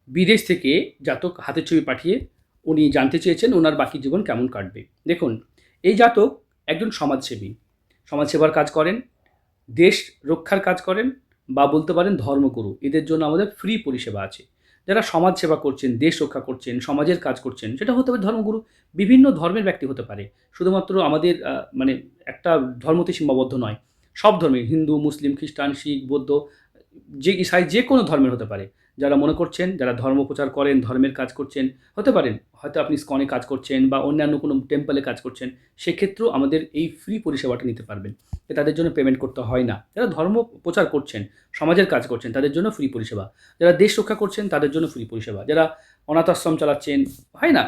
বিদেশ থেকে জাতক হাতের ছবি পাঠিয়ে উনি জানতে চেয়েছেন ওনার বাকি জীবন কেমন কাটবে। দেখুন, এই জাতক একজন সমাজসেবী। সমাজসেবার কাজ করেন, দেশ রক্ষার কাজ করেন, বা বলতে পারেন ধর্মগুরু। এদের জন্য আমাদের ফ্রি পরিষেবা আছে। যারা সমাজ সেবা করছেন, দেশ রক্ষা করছেন, সমাজের কাজ করছেন, সেটা হতে পারে ধর্মগুরু। বিভিন্ন ধর্মের ব্যক্তি হতে পারে। শুধুমাত্র আমাদের মানে একটা ধর্মতে সীমাবদ্ধ নয়। সব ধর্মের হিন্দু, মুসলিম, খ্রিস্টান, শিখ, বৌদ্ধ, যে ইসাই যে কোনো ধর্মের হতে পারে। যারা মনে করছেন, যারা ধর্ম প্রচার করেন, ধর্মের কাজ করছেন, হতে পারেন হয়তো আপনি ইসকনে কাজ করছেন বা অন্যান্য কোনো টেম্পলে কাজ করছেন, সেক্ষেত্রেও আমাদের এই ফ্রি পরিষেবাটা নিতে পারবেন। তাদের জন্য পেমেন্ট করতে হয় না। যারা ধর্ম প্রচার করছেন, সমাজের কাজ করছেন, তাদের জন্য ফ্রি পরিষেবা। যারা দেশ রক্ষা করছেন, তাদের জন্য ফ্রি পরিষেবা। যারা অনাথ আশ্রম চালাচ্ছেন, হয় না?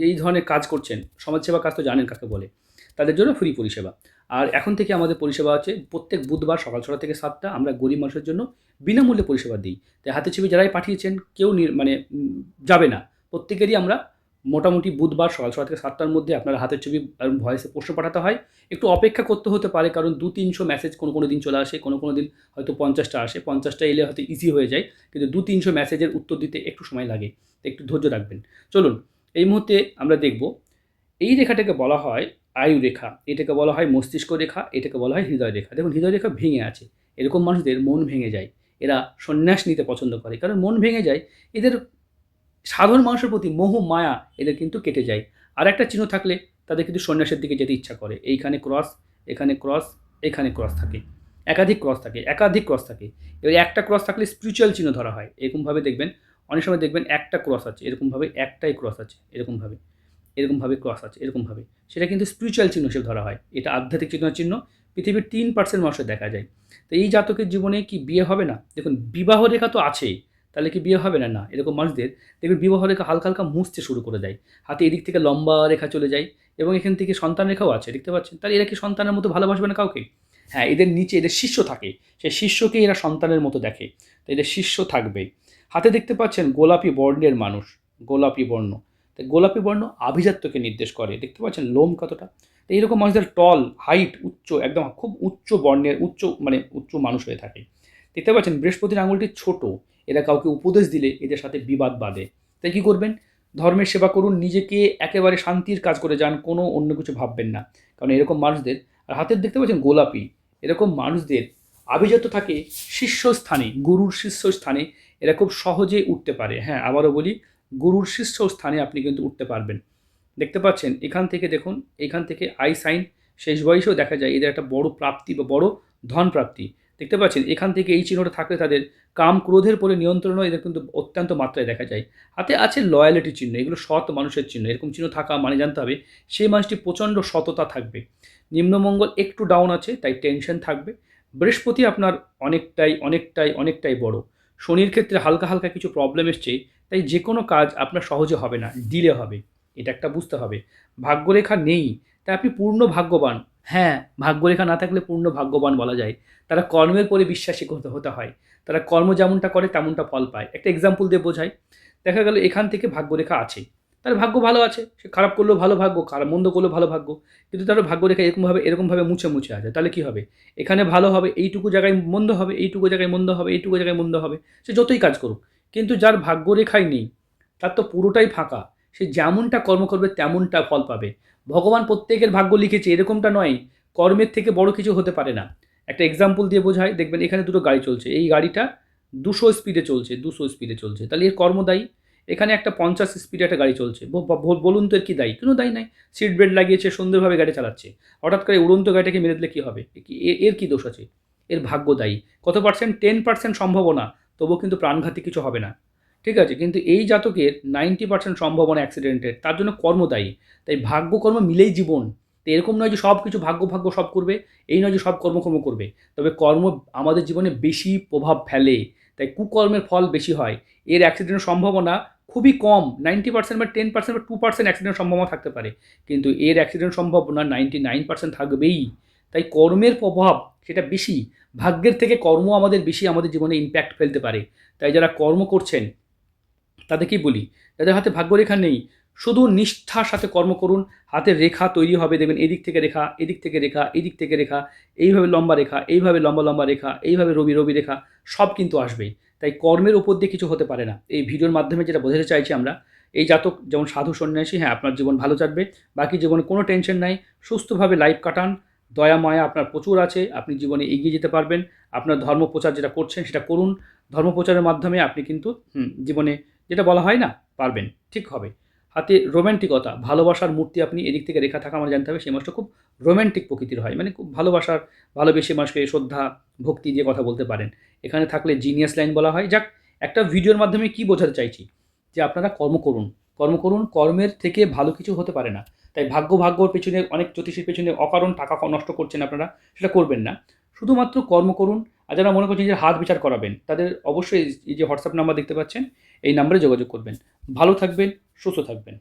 এই ধরনের কাজ করছেন, সমাজসেবা কাজ তো জানেন কাকে বলে। তাদের জন্য ফ্রি পরিষেবা। আর এখন থেকে আমাদের পরিষেবা আছে প্রত্যেক বুধবার সকাল ৬টা থেকে ৭টা আমরা গরিব মানুষের জন্য বিনামূল্যে পরিষেবা দিই। তাই হাতে ছবি যারাই পাঠিয়েছেন কেউ মানে যাবে না। প্রত্যেকেরই আমরা মোটামুটি বুধবার সকাল ৬টা থেকে ৭টার মধ্যে আপনার হাতের ছবি আর ভয়েসে প্রশ্ন পাঠাতে হয়। একটু অপেক্ষা করতে হতে পারে, কারণ ২-৩০০ মেসেজ কোনো দিন চলে আসে, কোনো দিন হয়তো ৫০টা আসে। ৫০টা এলে হয়তো ইজি হয়ে যায়। কিন্তু ২-৩০০ মেসেজের উত্তর দিতে একটু সময় লাগে। তো একটু ধৈর্য রাখবেন। চলুন, এই মুহূর্তে আমরা দেখব, এই রেখাটাকে বলা হয় আয়ু রেখা, এটাকে বলা হয় মস্তিষ্ক রেখা, এটাকে বলা হয় হৃদয় রেখা। দেখুন, হৃদয় রেখা ভেঙে আছে। এরকম মানুষদের মন ভেঙে যায়। এরা সন্ন্যাস নিতে পছন্দ করে, কারণ মন ভেঙে যায়। এদের সাধারণ মানুষের প্রতি মোহ মায়া এদের কিন্তু কেটে যায়। আর একটা চিহ্ন থাকলে তাদের কিন্তু সন্ন্যাসের দিকে যেতে ইচ্ছা করে। এইখানে ক্রস, এখানে ক্রস, এখানে ক্রস থাকে, একাধিক ক্রস থাকে, একাধিক ক্রস থাকে। এবার একটা ক্রস থাকলে স্পিরিচুয়াল চিহ্ন ধরা হয়। এরকমভাবে দেখবেন, অনেক সময় দেখবেন একটা ক্রস আছে, এরকমভাবে একটাই ক্রস আছে, এরকমভাবে ক্রস আছে, এরকমভাবে। সেটা কিন্তু স্পিরিচুয়াল চিহ্ন হিসেবে ধরা হয়। এটা আধ্যাত্মিক চিহ্ন। পৃথিবীর ৩% মানুষের দেখা যায়। তো এই জাতকের জীবনে কি বিয়ে হবে না? দেখুন, বিবাহ রেখা তো আছেই, তাহলে কি বিয়ে হবে না? না। এরকম মানুষদের দেখবেন বিবাহ রেখা হালকা হালকা মুছতে শুরু করে দেয়। হাতে এদিক থেকে লম্বা রেখা চলে যায়, এবং এখান থেকে সন্তান রেখাও আছে, দেখতে পাচ্ছেন? তাহলে এরা কি সন্তানের মতো ভালোবাসবে না কাউকে? হ্যাঁ, এদের নিচে এদের শিষ্য থাকে। সেই শিষ্যকে এরা সন্তানের মতো দেখে। তো এদের শিষ্য থাকবেই। হাতে দেখতে পাচ্ছেন গোলাপি বর্ণের মানুষ, গোলাপি বর্ণ। তাই গোলাপি বর্ণ আভিজাত্যকে নির্দেশ করে। দেখতে পাচ্ছেন লোম কতটা? তো এইরকম মানুষদের টল, হাইট, উচ্চ, একদম খুব উচ্চ বর্ণের, উচ্চ মানুষ হয়ে থাকে। দেখতে পাচ্ছেন বৃহস্পতির আঙুলটি ছোট। এরা কাউকে উপদেশ দিলে এদের সাথে বিবাদ বাধে। তাই কী করবেন? ধর্মের সেবা করুন, নিজেকে একেবারে শান্তির কাজ করে যান, কোনো অন্য কিছু ভাববেন না। কারণ এরকম মানুষদের, আর হাতের দেখতে পাচ্ছেন গোলাপি, এরকম মানুষদের আভিজাত্য থাকে শীর্ষস্থানে, গুরুর শীর্ষস্থানে। এরা খুব সহজে উঠতে পারে। হ্যাঁ, আবারও বলি, গুরুর শীর্ষস্থানে আপনি কিন্তু উঠতে পারবেন। দেখতে পাচ্ছেন এখান থেকে, দেখুন এখান থেকে আই সাইন, শেষ বয়সেও দেখা যায় এদের একটা বড় প্রাপ্তি বা বড় ধন প্রাপ্তি। দেখতে পাচ্ছেন এখান থেকে এই চিহ্নটা থাকলে তাদের কাম ক্রোধের পরে নিয়ন্ত্রণও এদের কিন্তু অত্যন্ত মাত্রায় দেখা যায়। হাতে আছে লয়ালিটি চিহ্ন, এগুলো সৎ মানুষের চিহ্ন। এরকম চিহ্ন থাকা মানে জানতে হবে সেই মানুষটি প্রচণ্ড সততা থাকবে। নিম্নমঙ্গল একটু ডাউন আছে, তাই টেনশন থাকবে। বৃহস্পতি আপনার অনেকটাই বড়। শনির ক্ষেত্রে হালকা হালকা কিছু প্রবলেম এসছে, তাই যে কোনো কাজ আপনার সহজে হবে না, ডিলে হবে। এটা একটা বুঝতে হবে। ভাগ্যরেখা নেই, তাই আপনি পূর্ণ ভাগ্যবান। হ্যাঁ, ভাগ্যরেখা না থাকলে পূর্ণ ভাগ্যবান বলা যায়। তারা কর্মের পরে বিশ্বাসী হতে হয়। তারা কর্ম যেমনটা করে তেমনটা ফল পায়। একটা এক্সাম্পল দিয়ে বোঝাই। দেখা গেল এখান থেকে ভাগ্যরেখা আছে, তার ভাগ্য ভালো আছে। সে খারাপ করলেও ভালো ভাগ্য, খারাপ মন্দ করলেও ভালো ভাগ্য। কিন্তু তার ভাগ্যরেখা এরকমভাবে মুছে আছে। তাহলে কী হবে? এখানে ভালো হবে, এইটুকু জায়গায় মন্দ হবে, এইটুকু জায়গায় মন্দ হবে, এইটুকু জায়গায় মন্দ হবে। সে যতই কাজ করুক। কিন্তু যার ভাগ্যরেখাই নেই, তার তো পুরোটাই ফাঁকা। সে যেমনটা কর্ম করবে তেমনটা ফল পাবে। ভগবান প্রত্যেকের ভাগ্য লিখেছে, এরকমটা নয়। কর্মের থেকে বড় কিছু হতে পারে না। একটা এক্সাম্পল দিয়ে বোঝাই, দেখবেন এখানে দুটো গাড়ি চলছে, এই গাড়িটা 200 স্পিডে চলছে, তাহলে এর কর্ম দায়ী। এখানে একটা 50 স্পিডে একটা গাড়ি চলছে, বলুন তো এর কি দায়ী? কোনো দায়ী নাই। সিট বেল্ট লাগিয়েছে, সুন্দরভাবে গাড়ি চালাচ্ছে। হঠাৎ করে উড়ন্ত গাড়িটাকে মেরে দিলে কী হবে? এর কী দোষ আছে? এর ভাগ্য দায়ী। কত পার্সেন্ট? 10% সম্ভাবনা, তবুও কিন্তু প্রাণঘাতী কিছু হবে না। ঠিক আছে? কিন্তু এই জাতকের 90% সম্ভাবনা অ্যাক্সিডেন্টের, তার জন্য কর্ম দায়ী। তাই ভাগ্য কর্ম মিলেই জীবন। তো এরকম নয় যে সব কিছু ভাগ্য সব করবে, এই নয় যে সব কর্ম করবে। তবে কর্ম আমাদের জীবনে বেশি প্রভাব ফেলে, তাই কুকর্মের ফল বেশি হয়। এর অ্যাক্সিডেন্টের সম্ভাবনা খুবই কম, 90% বা 10% বা 2% অ্যাক্সিডেন্টের সম্ভাবনা থাকতে পারে। কিন্তু এর অ্যাক্সিডেন্ট সম্ভাবনা 99% থাকবেই। তাই কর্মের প্রভাব সেটা বেশি। ভাগ্যের থেকে কর্ম আমাদের বেশি আমাদের জীবনে ইম্প্যাক্ট ফেলতে পারে। তাই যারা কর্ম করছেন তাদেরকেই বলি, যাদের হাতে ভাগ্যরেখা নেই, শুধু নিষ্ঠার সাথে কর্ম করুন। হাতের রেখা তৈরি হবে, দেখবেন এদিক থেকে রেখা, এদিক থেকে রেখা, এদিক থেকে রেখা, এইভাবে লম্বা রেখা, এইভাবে লম্বা রেখা, এইভাবে রবি রেখা, সব কিন্তু আসবেই। তাই কর্মের উপর দিয়ে কিছু হতে পারে না। এই ভিডিওর মাধ্যমে যেটা বোঝাতে চাইছি আমরা, এই জাতক যেমন সাধু সন্ন্যাসী, হ্যাঁ আপনার জীবন ভালো যাবে, বাকি জীবনে কোনো টেনশন নাই, সুস্থভাবে লাইফ কাটান, দয়া মায়া আপনার প্রচুর আছে, আপনি জীবনে এগিয়ে যেতে পারবেন। আপনার ধর্ম প্রচার যেটা করছেন সেটা করুন, ধর্ম প্রচারের মাধ্যমে আপনি কিন্তু জীবনে যেটা বলা হয় না, পারবেন, ঠিক হবে। হাতে রোম্যান্টিকতা, ভালোবাসার মূর্তি আপনি এদিক থেকে রেখা থাকা আমার জানতে হবে, সেই মানুষটা খুব রোম্যান্টিক প্রকৃতির হয়, মানে খুব ভালোবেসে মানুষকে শ্রদ্ধা ভক্তি দিয়ে কথা বলতে পারেন। এখানে থাকলে জিনিয়াস লাইন বলা হয়। যাক, একটা ভিডিওর মাধ্যমে কি বোঝাতে চাইছি, যে আপনারা কর্ম করুন, কর্ম করুন, কর্মের থেকে ভালো কিছু হতে পারে না। তাই ভাগ্যর পেছনে, অনেক জ্যোতিষীর পেছনে অকারণ টাকা নষ্ট করছেন আপনারা, সেটা করবেন না। শুধুমাত্র কর্ম করুন। আর যারা মনে করছেন যে হাত বিচার করাবেন, তাদের অবশ্যই এই যে হোয়াটসঅ্যাপ নাম্বার দেখতে পাচ্ছেন, এই নাম্বারে যোগাযোগ করবেন। ভালো থাকবেন, সুস্থ থাকবেন।